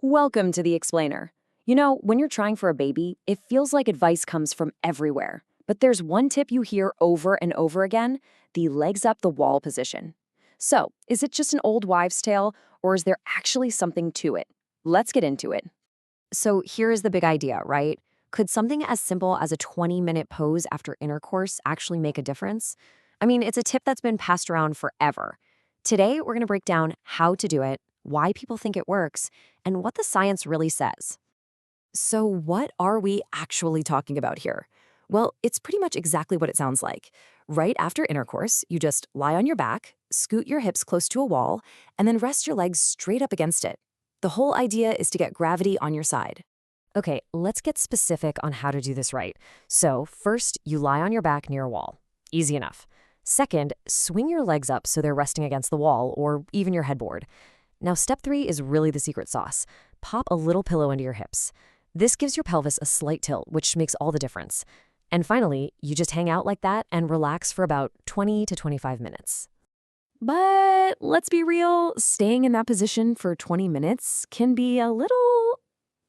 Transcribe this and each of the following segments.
Welcome to the Explainer. You know, when you're trying for a baby, it feels like advice comes from everywhere. But there's one tip you hear over and over again: the legs up the wall position. So, is it just an old wives' tale, or is there actually something to it? Let's get into it. So, here is the big idea, right? Could something as simple as a 20-minute pose after intercourse actually make a difference? I mean, it's a tip that's been passed around forever. Today, we're going to break down how to do it, why people think it works, and what the science really says. So, what are we actually talking about here? Well, it's pretty much exactly what it sounds like. Right after intercourse, you just lie on your back, scoot your hips close to a wall, and then rest your legs straight up against it. The whole idea is to get gravity on your side. Okay, let's get specific on how to do this right. So, first, you lie on your back near a wall. Easy enough. Second, swing your legs up so they're resting against the wall or even your headboard. Now, step 3 is really the secret sauce. Pop a little pillow into your hips. This gives your pelvis a slight tilt, which makes all the difference. And finally, you just hang out like that and relax for about 20 to 25 minutes. But let's be real, staying in that position for 20 minutes can be a little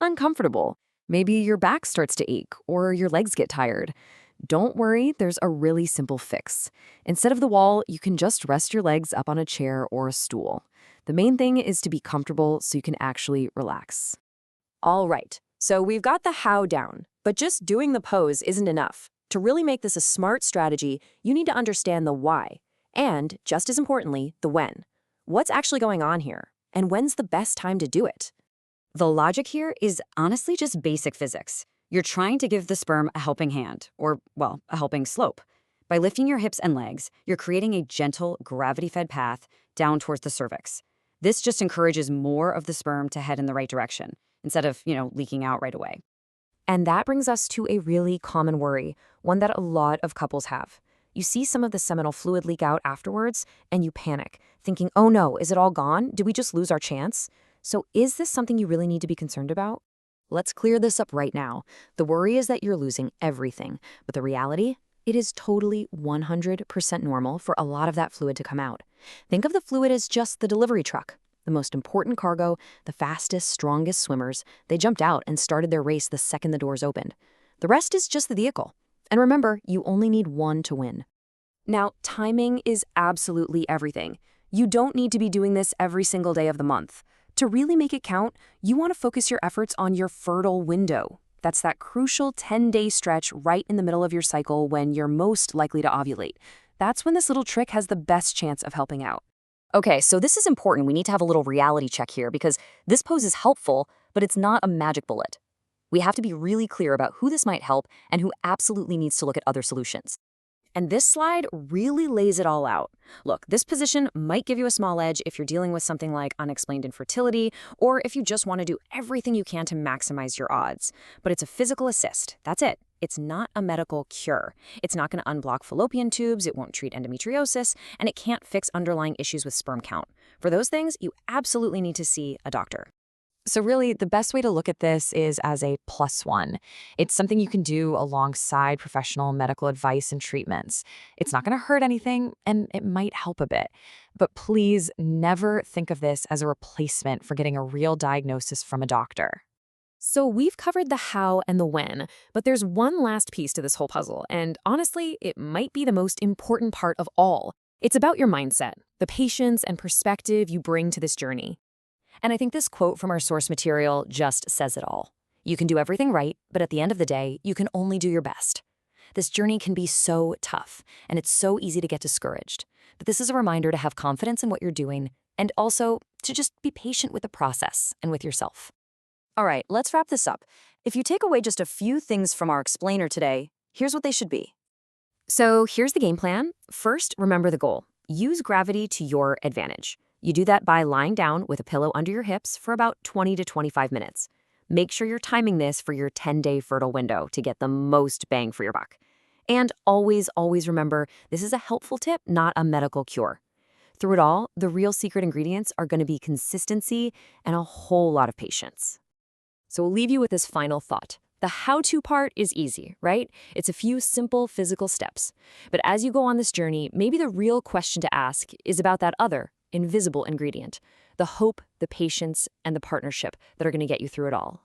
uncomfortable. Maybe your back starts to ache or your legs get tired. Don't worry, there's a really simple fix. Instead of the wall, you can just rest your legs up on a chair or a stool. The main thing is to be comfortable so you can actually relax. All right, so we've got the how down, but just doing the pose isn't enough. To really make this a smart strategy, you need to understand the why, and, just as importantly, the when. What's actually going on here, and when's the best time to do it? The logic here is honestly just basic physics. You're trying to give the sperm a helping hand, or, well, a helping slope. By lifting your hips and legs, you're creating a gentle, gravity-fed path down towards the cervix. This just encourages more of the sperm to head in the right direction, instead of, leaking out right away. And that brings us to a really common worry, one that a lot of couples have. You see some of the seminal fluid leak out afterwards, and you panic, thinking, oh no, is it all gone? Did we just lose our chance? So is this something you really need to be concerned about? Let's clear this up right now. The worry is that you're losing everything, but the reality? It is totally 100% normal for a lot of that fluid to come out. Think of the fluid as just the delivery truck. The most important cargo, the fastest, strongest swimmers, they jumped out and started their race the second the doors opened. The rest is just the vehicle. And remember, you only need one to win. Now, timing is absolutely everything. You don't need to be doing this every single day of the month. To really make it count, you want to focus your efforts on your fertile window. That's that crucial 10-day stretch right in the middle of your cycle when you're most likely to ovulate. That's when this little trick has the best chance of helping out. Okay, so this is important. We need to have a little reality check here because this pose is helpful, but it's not a magic bullet. We have to be really clear about who this might help and who absolutely needs to look at other solutions. And this slide really lays it all out. Look, this position might give you a small edge if you're dealing with something like unexplained infertility, or if you just want to do everything you can to maximize your odds. But it's a physical assist. That's it. It's not a medical cure. It's not going to unblock fallopian tubes, it won't treat endometriosis, and it can't fix underlying issues with sperm count. For those things, you absolutely need to see a doctor. So really, the best way to look at this is as a +1. It's something you can do alongside professional medical advice and treatments. It's not going to hurt anything, and it might help a bit. But please never think of this as a replacement for getting a real diagnosis from a doctor. So we've covered the how and the when, but there's one last piece to this whole puzzle, and honestly, it might be the most important part of all. It's about your mindset, the patience and perspective you bring to this journey. And I think this quote from our source material just says it all. You can do everything right, but at the end of the day, you can only do your best. This journey can be so tough, and it's so easy to get discouraged. But this is a reminder to have confidence in what you're doing, and also to just be patient with the process and with yourself. All right, let's wrap this up. If you take away just a few things from our explainer today, here's what they should be. So here's the game plan. First, remember the goal. Use gravity to your advantage. You do that by lying down with a pillow under your hips for about 20 to 25 minutes. Make sure you're timing this for your 10-day fertile window to get the most bang for your buck. And always, always remember, this is a helpful tip, not a medical cure. Through it all, the real secret ingredients are going to be consistency and a whole lot of patience. So we'll leave you with this final thought. The how-to part is easy, right? It's a few simple physical steps. But as you go on this journey, maybe the real question to ask is about that other, invisible ingredient, the hope the patience, and the partnership that are going to get you through it all.